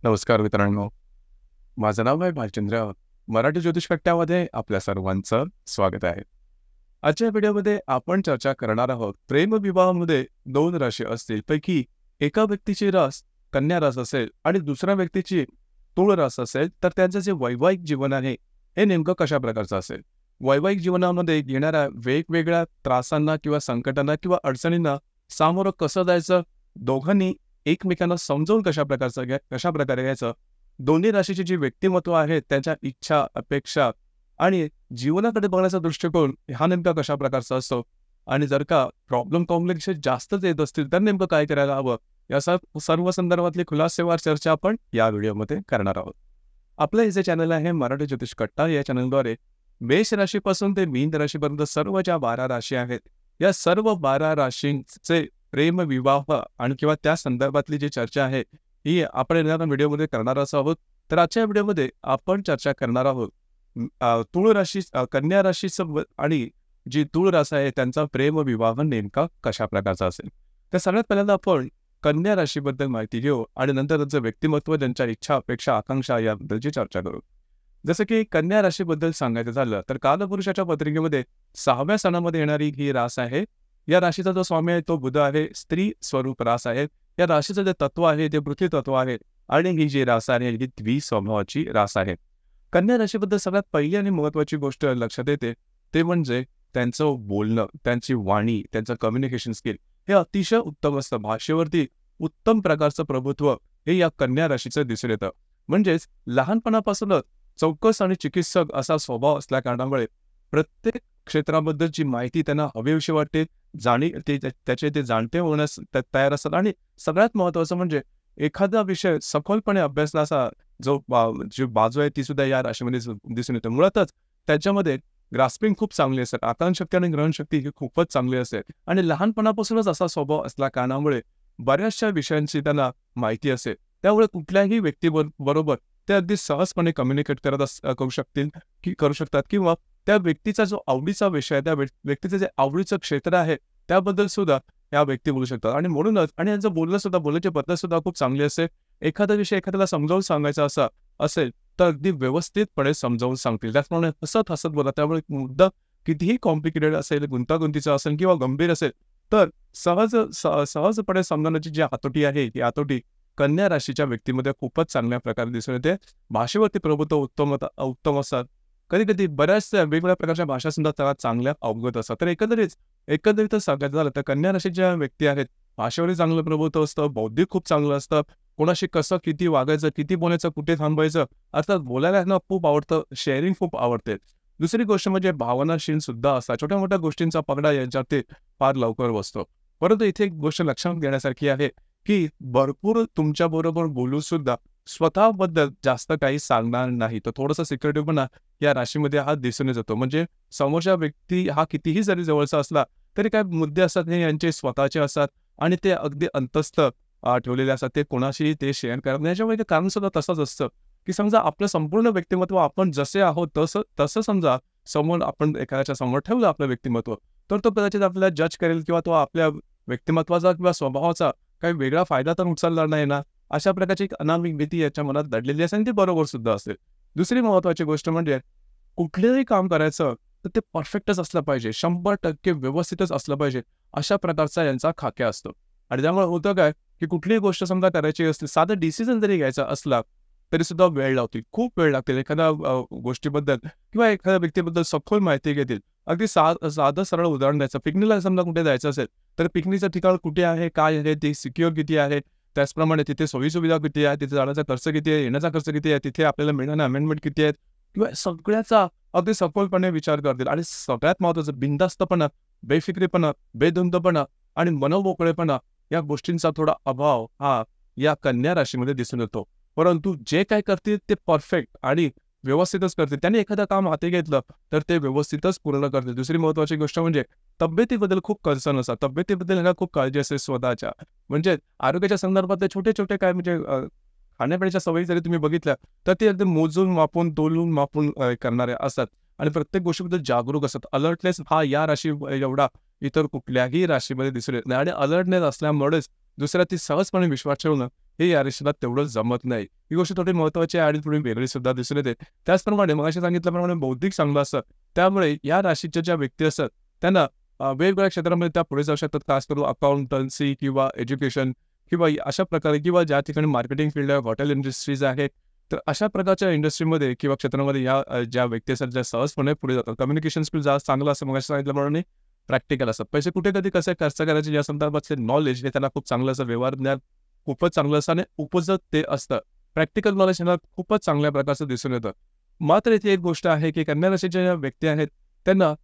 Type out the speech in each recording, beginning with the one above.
नमस्कार मित्रांनो, माझं नाव आहे भालचंद्र. मराठी ज्योतिष कट्ट्यामध्ये आपल्या सर्वांचं स्वागत आहे. आजच्या व्हिडिओमध्ये आपण चर्चा करणार आहोत प्रेमविवाहामध्ये 2 राशी असतील पैकी एका व्यक्तीची रास कन्या रास असेल आणि दुसऱ्या व्यक्तीची तुळ रास असेल तर त्यांचं जे वैवाहिक जीवन आहे हे नेमकं कशा प्रकारचं असेल. वैवाहिक जीवनामध्ये येणाऱ्या वेगवेगळ्या त्रासांना किंवा संकटांना किंवा अडचणींना सामोरं कसं जायचं, दोघांनी एकमेकांना समजावून कशा प्रकारे घ्यायचं, दोन्ही राशीचे जे व्यक्तिमत्व आहे त्यांच्या इच्छा, अपेक्षा आणि जीवनाकडे बघण्याचा दृष्टिकोन हा नेमका कशा प्रकारचा असतो आणि जर का कॉम्प्लेक्स जास्तच येत असतील तर नेमकं काय करायला हवं, या सर्व संदर्भातली खुलासेवार चर्चा आपण या व्हिडिओमध्ये करणार आहोत. आपलं हे जे चॅनल आहे मराठी ज्योतिष कट्टा, या चॅनलद्वारे मेष राशीपासून ते मीन राशीपर्यंत सर्व ज्या 12 राशी आहेत या सर्व 12 राशींचे प्रेम विवाह आणि किंवा त्या संदर्भातली जी चर्चा आहे ही आपण येणाऱ्या व्हिडिओमध्ये करणार आहोत. तर आजच्या व्हिडिओमध्ये आपण चर्चा करणार आहोत तुळ राशी, कन्या राशीचं आणि जी तुळ राशी आहे त्यांचा प्रेम विवाह नेमका कशा प्रकारचा असेल. तर सगळ्यात पहिल्यांदा आपण कन्या राशीबद्दल माहिती घेऊ आणि नंतर त्यांचं व्यक्तिमत्व, त्यांच्या इच्छा, अपेक्षा, आकांक्षा याबद्दलची चर्चा करू. जसं की कन्या राशीबद्दल सांगायचं झालं तर कालपुरुषाच्या पत्रिकेमध्ये 6व्या सणामध्ये येणारी ही रास आहे. या राशीचा जो स्वामी आहे तो बुध आहे, स्त्री स्वरूप रास आहे. या राशीचं जे तत्व आहे ते पृथ्वी तत्व आहे आणि ही जी रास आहे ही द्विस्वभावाची रास आहे. कन्या राशीबद्दल सगळ्यात पहिली आणि महत्वाची गोष्ट लक्षात येते ते म्हणजे त्यांचं बोलणं, त्यांची वाणी, त्यांचं कम्युनिकेशन स्किल हे अतिशय उत्तम असतं. भाषेवरती उत्तम प्रकारचं प्रभुत्व हे या कन्या राशीचं दिसून येतं. म्हणजेच लहानपणापासूनच चौकस आणि चिकित्सक असा स्वभाव असल्या कारणामुळे प्रत्येक क्षेत्राबद्दलची माहिती त्यांना हवीशी वाटते, त्याचे ते जाणते होण्यास तयार असतात आणि सगळ्यात महत्त्वाचं म्हणजे एखादा विषय सखोलपणे अभ्यासला असा जी बाजू आहे ती सुद्धा या राशीमध्ये दिसून येते. मुळातच त्याच्यामध्ये ग्रास्पिंग खूप चांगली असते, आकलनशक्ती आणि ग्रहणशक्ती ही खूपच चांगली असते आणि लहानपणापासूनच असा स्वभाव असल्या कारणामुळे बऱ्याचशा विषयांची त्यांना माहिती असेल. त्यामुळे कुठल्याही व्यक्तीबरोबर ते अगदी सहजपणे कम्युनिकेट करू शकतात किंवा त्या व्यक्तीचा जो आवडीचा विषय आहे, त्या व्यक्तीचं जे आवडीचं क्षेत्र आहे त्याबद्दल सुद्धा या व्यक्ती बोलू शकतात. आणि म्हणूनच यांचं बोलण्याची पद्धत सुद्धा खूप चांगली असते. एखादा विषय एखाद्याला समजावून सांगायचा असेल तर अगदी व्यवस्थितपणे समजावून सांगतील. त्याचप्रमाणे हसत बोला. त्यामुळे मुद्दा कितीही कॉम्प्लिकेटेड असेल, गुंतागुंतीचा असेल किंवा गंभीर असेल तर सहजपणे समजण्याची जी हातोटी आहे ती हातोटी कन्या राशीच्या व्यक्तीमध्ये खूपच चांगल्या प्रकारे दिसून येते. भाषेवरती प्रभुत्व उत्तम असतात. कधी बऱ्याचशा वेगवेगळ्या प्रकारच्या भाषा सुद्धा त्याला चांगल्या अवगत असतात. तर एकंदरीतच सांगायचं झालं तर कन्या राशीच्या व्यक्ती आहेत, भाषेवरही चांगलं प्रभुत्व असतं, बौद्धिक खूप चांगलं असतं, कोणाशी कसं किती वागायचं, किती बोलायचं, कुठे थांबायचं, अर्थात बोलायला यांना खूप आवडतं, शेअरिंग खूप आवडते. दुसरी गोष्ट म्हणजे भावनाशील सुद्धा असतात. छोट्या मोठ्या गोष्टींचा पगडा यांच्यावरती फार लवकर बसतो. परंतु इथे एक गोष्ट लक्षात घेण्यासारखी आहे की भरपूर तुमच्याबरोबर बोलून सुद्धा स्वतःबद्दल जास्त काही सांगणार नाही. तर थोडंसं सिक्रेटिव्हपणा या राशीमध्ये हा दिसून येतो. म्हणजे समोरचा व्यक्ती हा कितीही जरी जवळचा असला तरी काय मुद्दे असतात हे यांचे स्वतःचे असतात आणि ते अगदी अंतस्थ ठेवलेले असतात. ते कोणाशीही ते शेअर करत नाही. याच्यामध्ये कारण सुद्धा तसंच असतं की समजा आपलं संपूर्ण व्यक्तिमत्व आपण जसे आहोत तसं समजा समोर आपण एखाद्याच्या समोर ठेवलं आपलं व्यक्तिमत्व तर तो कदाचित आपल्याला जज करेल किंवा तो आपल्या व्यक्तिमत्वाचा किंवा स्वभावाचा काही वेगळा फायदा तर उचलणार नाही ना, अशा प्रकारची एक अनामिक भीती याच्या मनात दडलेली असेल आणि ती बरोबर सुद्धा असेल. दुसरी महत्वाची गोष्ट म्हणजे कुठलंही काम करायचं तर ते परफेक्टच असलं पाहिजे, 100% व्यवस्थितच असलं पाहिजे, अशा प्रकारचा यांचा खाक्या असतो. आणि त्यामुळे होतं काय की कुठलीही गोष्ट समजा करायची असते, साधं डिसिजन जरी घ्यायचा असला तरी सुद्धा वेळ लावतील, खूप वेळ लागतील. एखाद्या गोष्टीबद्दल किंवा एखाद्या व्यक्तीबद्दल सखोल माहिती घेतील. अगदी साधं सरळ उदाहरण द्यायचं, पिकनिकला समजा कुठे जायचं असेल तर पिकनिकचं ठिकाण कुठे आहे, काय आहे, ते सिक्युअर किती आहे, त्याचप्रमाणे तिथे सोयीसुविधा किती आहे, तिथे जाण्याचा खर्च किती आहे, येण्याचा खर्च किती आहे, तिथे आपल्याला मिळणाऱ्या अमेंडमेंट किती आहेत किंवा सगळ्याचा अगदी सखोलपणे विचार करतील. आणि सगळ्यात महत्त्वाचं बिनधास्तपणा, बेफिक्रीपणा, बेधुंदपणा आणि मनोमोकळेपणा या गोष्टींचा थोडा अभाव हा या कन्या राशीमध्ये दिसून येतो. परंतु जे काय करतील ते परफेक्ट आणि व्यवस्थितच करतील. त्यांनी एखादं काम हाती घेतलं तर ते व्यवस्थितच पूर्ण करतील. दुसरी महत्वाची गोष्ट म्हणजे तब्येतीबद्दल खूप कन्सर्न असतात. तब्येतीबद्दल ह्याला खूप काळजी असते स्वतःच्या. म्हणजे आरोग्याच्या संदर्भातले छोटे काय म्हणजे खाण्यापिण्याच्या सवयी जरी तुम्ही बघितल्या तर ते एकदम मोजून मापून तोलून मापून करणारे असतात आणि प्रत्येक गोष्टीबद्दल जागरूक असतात. अलर्टनेस हा या राशी एवढा इतर कुठल्याही राशीमध्ये दिसून येत नाही आणि अलर्टनेस असल्यामुळेच दुसऱ्या ती सहजपणे विश्वास ठेवणं हे या राशीला तेवढं जमत नाही. ही गोष्ट थोडी महत्त्वाची आहे आणि थोडी वेगळी सुद्धा दिसून येते. त्याचप्रमाणे मगाशी सांगितल्याप्रमाणे बौद्धिक चांगलं असतं. त्यामुळे या राशीच्या ज्या व्यक्ती असतात त्यांना वेगवेगळ्या क्षेत्रामध्ये त्या पुढे जाऊ शकतात. खास करून अकाउंटन्सी किंवा एज्युकेशन किंवा अशा प्रकारे किंवा ज्या ठिकाणी मार्केटिंग फील्ड आहे, हॉटेल इंडस्ट्रीज आहे. तर अशा प्रकारच्या इंडस्ट्रीमध्ये किंवा क्षेत्रामध्ये ज्या व्यक्ती असतात ज्या सहजपणे पुढे जातात. कम्युनिकेशन स्किल जास्त चांगलं असं मगाशी सांगितल्याप्रमाणे प्रॅक्टिकल असतात. पैसे कुठे कधी कसे खर्च करायचे या संदर्भातले नॉलेज हे त्यांना खूप चांगलं असं व्यवहार ज्ञान खूपच चांगलं असतं आणि उपजत ते असतं. प्रॅक्टिकल नॉलेज यांना खूपच चांगल्या प्रकारचं दिसून येतं. मात्र इथे एक गोष्ट आहे की कन्या राशीच्या ज्या व्यक्ती आहेत त्यांना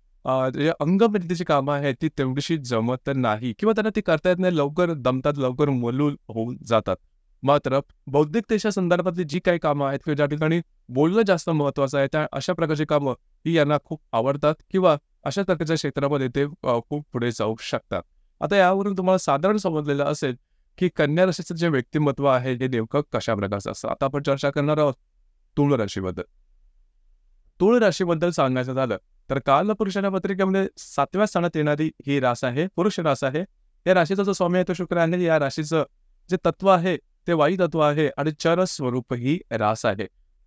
जे अंगमेहनतीची कामं आहेत ती तेवढीशी जमत नाही किंवा त्यांना ती करता येत नाही. लवकर दमतात, लवकर मलूल होऊन जातात. मात्र बौद्धिकतेच्या संदर्भातली जी काही कामं आहेत किंवा ज्या ठिकाणी बोलणं जास्त महत्त्वाचं आहे त्या अशा प्रकारची कामं ही यांना खूप आवडतात किंवा अशा प्रकारच्या क्षेत्रामध्ये ते खूप पुढे जाऊ शकतात. आता यावरून तुम्हाला साधारण समजलेलं असेल की कन्या राशीचं जे व्यक्तिमत्व आहे हे नेमकं कशा प्रकारचं असतं. आता आपण चर्चा करणार आहोत तुळ राशीबद्दल. तुळ राशीबद्दल सांगायचं झालं तर कालपुरुषाच्या पत्रिकेमध्ये 7व्या स्थानात येणारी ही रास आहे, पुरुष रास आहे. या राशीचा जो स्वामी आहे तो शुक्र आहे. या राशीचं जे तत्व आहे ते वायू तत्व आहे आणि चर स्वरूप ही रास आहे.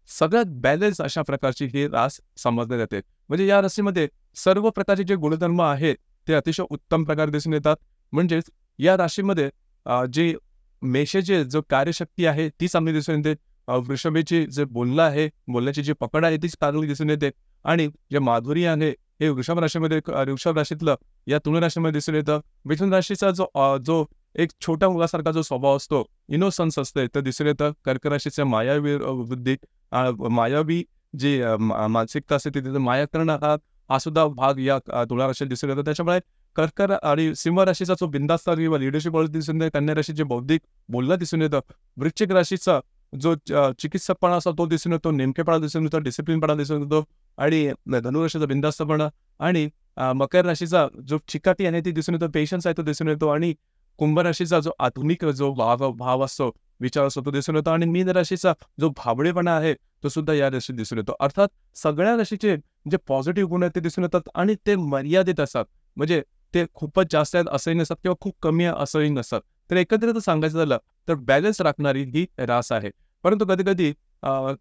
सगळ्यात बॅलन्स अशा प्रकारची ही रास समजली जाते. म्हणजे या राशीमध्ये सर्व प्रकारचे जे गुणधर्म आहेत ते अतिशय उत्तम प्रकारे दिसून येतात. म्हणजेच या राशीमध्ये जी मेषेची जो कार्यशक्ती आहे ती चांगली दिसून येते. वृषभेची जे बोलणं आहे, बोलण्याची जी पकड आहे ती चांगली दिसून येते आणि जे माधुरी आहे हे वृषभ राशीतलं या तुळ राशीमध्ये दिसून येतं. मिथुन राशीचा जो एक छोट्या मुलासारखा जो स्वभाव असतो, इनोसन्स असते ते दिसून येतं. कर्क राशीचे मायावी बुद्धी, मायावी जी मानसिकता असते तिथे माया करणं हा सुद्धा भाग या तुळा राशीत दिसून येतो. त्याच्यामुळे कर्क आणि सिंह राशीचा जो बिनधास्त किंवा लिडरशिप दिसून येते. कन्या राशीचे बौद्धिक बोलणं दिसून येतं. वृश्चिक राशीचा जो चिकित्सकपणा असतो तो दिसून येतो, नेमकेपणा दिसून येतो, डिसिप्लिनपणा दिसून येतो आणि धनुराशीचा बिनधास्तपणा आणि मकर राशीचा जो चिकाटी आहे ती दिसून येतो, पेशन्स आहे तो दिसून येतो आणि कुंभ राशीचा जो आधुनिक जो भाव असतो, विचार असतो तो दिसून येतो आणि मीन राशीचा जो भाबडेपणा आहे तो सुद्धा या राशीत दिसून येतो. अर्थात सगळ्या राशीचे जे पॉझिटिव्ह गुण आहेत ते दिसून येतात आणि ते मर्यादित असतात. म्हणजे ते खूपच जास्त आहेत असंही नसतात किंवा खूप कमी आहे असंही नसतात. तर एकत्रित सांगायचं झालं तर बॅलन्स राखणारी ही रास आहे. परंतु कधी-कधी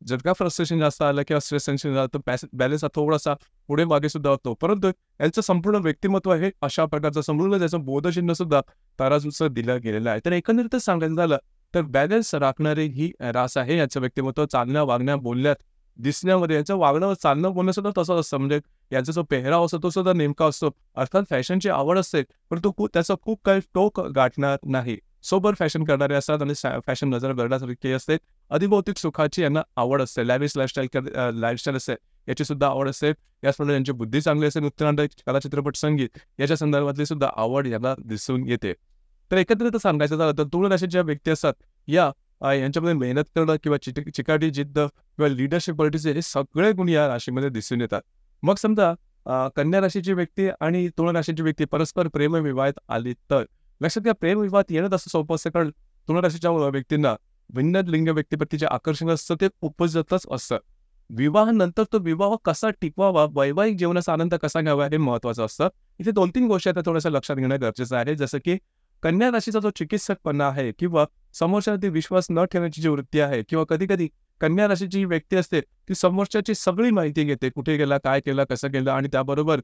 जर का फ्रस्ट्रेशन जास्त आलं किंवा स्ट्रेस टेन्शन झालं तर बॅलन्स थोडासा पुढे मागे सुद्धा होतो. परंतु यांचं संपूर्ण व्यक्तिमत्व हे अशा प्रकारचं संपूर्ण त्याचं बोधचिन्ह सुद्धा तराजूचं दिलं गेलेलं आहे. तर एकंदरीतच सांगायचं झालं तर बॅलन्स राखणारी ही रास आहे. याचं व्यक्तिमत्व चालण्या, वागण्या, बोलण्यात, दिसण्यामध्ये याचं वागणं, चालणं, बोलणं सुद्धा तसंच असतं. म्हणजे याचा जो पेहराव असतो तो सुद्धा नेमका असतो. अर्थात फॅशनची आवड असते परंतु त्याचं खूप काही टोक गाठणार नाही. सोबर फॅशन करणारे असतात आणि फॅशन नजर करण्यासारखी असते. अधिभौतिक सुखाची यांना आवड असते. लॅविश लाईफस्टाईल असते याची सुद्धा आवड असते. याचप्रमाणे यांची बुद्धी चांगली असते. नृत्यनाट्य, कला, चित्रपट, संगीत याच्या संदर्भातली सुद्धा आवड यांना दिसून येते. तर एकत्रित सांगायचं झालं तर तुळ राशीच्या व्यक्ती असतात यांच्यामध्ये मेहनत करणं किंवा चिकाटी, जिद्द किंवा लिडरशिप क्वालिटीचे हे सगळे गुण या राशीमध्ये दिसून येतात. मग समजा कन्या राशीची व्यक्ती आणि तुळ राशीची व्यक्ती परस्पर प्रेमविवाहात आली तर लक्षात घ्या, प्रेमविवाहात येणं तसं सोपं असतं कारण तुळ राशीच्या व्यक्तींना भिन्न लिंग व्यक्तीप्रतीचे आकर्षण असतं ते उपजतच असतं. विवाहानंतर तो विवाह कसा टिकवावा, वैवाहिक जीवनाचा आनंद कसा घ्यावा हे महत्त्वाचं असतं. इथे 2-3 गोष्टी आहेत थोड्याशा लक्षात घेणं गरजेचं आहे. जसं की कन्या राशीचा जो चिकित्सकपणा आहे किंवा समोरच्यावरती विश्वास न ठेवण्याची जी वृत्ती आहे किंवा कधी-कधी कन्या राशीची जी व्यक्ती असते ती समोरच्याची सगळी माहिती घेते, कुठे गेला, काय केलं, कसं केलं आणि त्याबरोबर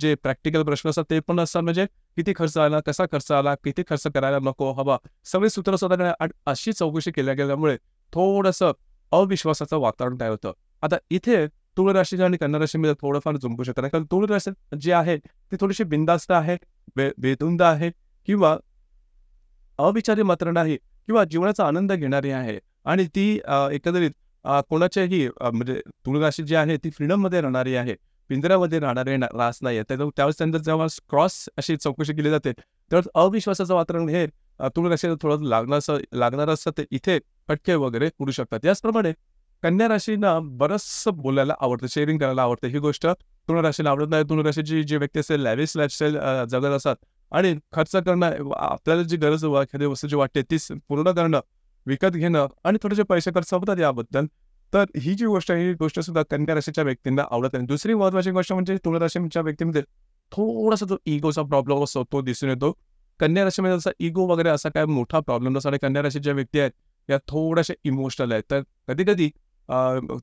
जे प्रॅक्टिकल प्रश्न असतात ते पण असतात. म्हणजे किती खर्च आला, कसा खर्च आला, किती खर्च करायला नको हवा, सगळी सूत्र स्वतः अशी चौकशी केल्या गेल्यामुळे थोडंसं अविश्वासाचं वातावरण तयार होतं. आता इथे तुळ राशी आणि कन्या राशीमध्ये थोडंफार जुंपू शकतं कारण तुळ राशी जी आहे ती थोडीशी बिनधास्त आहे, बेधुंद आहे किंवा अविचारी मात्र नाही किंवा जीवनाचा आनंद घेणारी आहे आणि ती एकंदरीत कोणाच्याही म्हणजे तुळ राशी जी आहे ती फ्रीडममध्ये राहणारी आहे, पिंजऱ्यामध्ये राहणारे रास नाही आहे. त्यावेळेस त्यांचं जेव्हा क्रॉस अशी चौकशी केली जाते त्यावेळेस अविश्वासाचं वातावरण हे तुळ राशीला थोडं लागणार असतं ते इथे फटके वगैरे उडू शकतात. याचप्रमाणे कन्या राशीना बरंचसं बोलायला आवडतं, शेअरिंग करायला आवडतं. ही गोष्ट तुळ राशीला आवडत नाही. तुळ राशीची जी व्यक्ती असेल लॅविश लाईफस्टाईल जगत असतात आणि खर्च करणं, आपल्याला जी गरज एखाद्या वस्तूची वाटते ती पूर्ण करणं, विकत घेणं आणि थोडेसे पैसे खर्च होतात याबद्दल. तर ही जी गोष्ट आहे ही गोष्ट सुद्धा कन्या राशीच्या व्यक्तींना आवडत नाही. दुसरी महत्त्वाची गोष्ट म्हणजे तुळ राशीच्या व्यक्तीमध्ये थोडासा जो इगोचा प्रॉब्लेम असतो तो दिसून येतो. कन्या राशीमध्ये जसा इगो वगैरे असा काय मोठा प्रॉब्लेम नसतो आणि कन्या राशीच्या व्यक्ती आहेत या थोड्याशा इमोशनल आहेत. तर कधी-कधी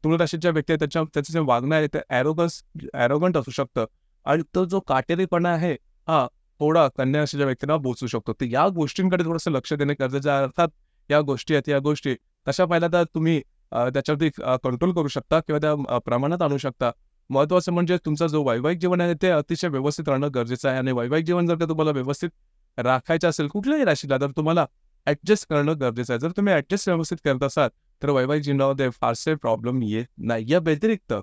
तुला राशीच्या व्यक्ती आहेत त्याचं जे वागणं आहे ते ॲरोगंट असू शकतं आणि तो जो काटेरीपणा आहे हा थोडा कन्या राशीच्या व्यक्तींना बोचू शकतो. तर या गोष्टींकडे थोडंसं लक्ष देणे गरजेचं आहे. अर्थात या गोष्टी आहेत, या गोष्टी तशा पाहिल्या तर तुम्ही त्याच्यावरती कंट्रोल करू शकता किंवा त्या प्रमाणात आणू शकता. महत्त्वाचं म्हणजे तुमचं जो वैवाहिक जीवन आहे ते अतिशय व्यवस्थित राहणं गरजेचं आहे आणि वैवाहिक जीवन जर का तुम्हाला व्यवस्थित राखायचं असेल कुठल्याही राशीला तर तुम्हाला ॲडजस्ट करणं गरजेचं आहे. जर तुम्ही ॲडजस्ट व्यवस्थित करत असाल तर वैवाहिक जीवनामध्ये फारसे प्रॉब्लेम येत नाही. या व्यतिरिक्त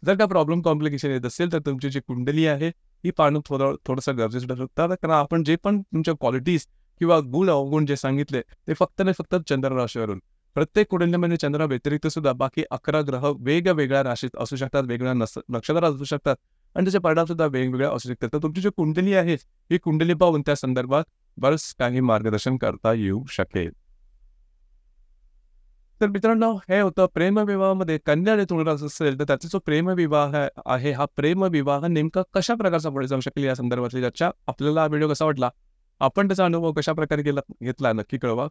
जर का प्रॉब्लेम कॉम्प्लिकेशन येत असेल तर तुमची जी कुंडली आहे ही पाहणं थोडंसं गरजेचं ठरू शकतं. कारण आपण जे पण तुमच्या क्वालिटीज किंवा गुण अवगुण जे सांगितले ते फक्त नाही फक्त चंद्र राशीवरून. प्रत्येक कुंडलीमध्ये चंद्रा व्यतिरिक्त सुद्धा बाकी 11 ग्रह वेगवेगळ्या राशीत असू शकतात, वेगवेगळ्या नक्षत्रात असू शकतात आणि त्याचे परिणाम सुद्धा वेगवेगळे असू शकतात. तर तुमची जी कुंडली आहे ही कुंडली पाहून त्या संदर्भात बरंच काही मार्गदर्शन करता येऊ शकेल. तर मित्रांनो हे होतं प्रेमविवाहामध्ये कन्या आणि तुला असेल तर त्याचा जो प्रेमविवाह आहे हा प्रेमविवाह नेमका कशा प्रकारचा पुढे जाऊ शकेल या संदर्भातली चर्चा. आपल्याला हा व्हिडिओ कसा वाटला, आपण त्याचा अनुभव कशा प्रकारे घेतला नक्की कळवा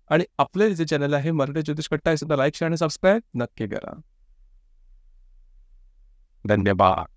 आणि आपले जे चॅनल आहे मराठी ज्योतिष कट्टा हे सुद्धा लाईक शेअर आणि सबस्क्राईब नक्की करा. धन्यवाद.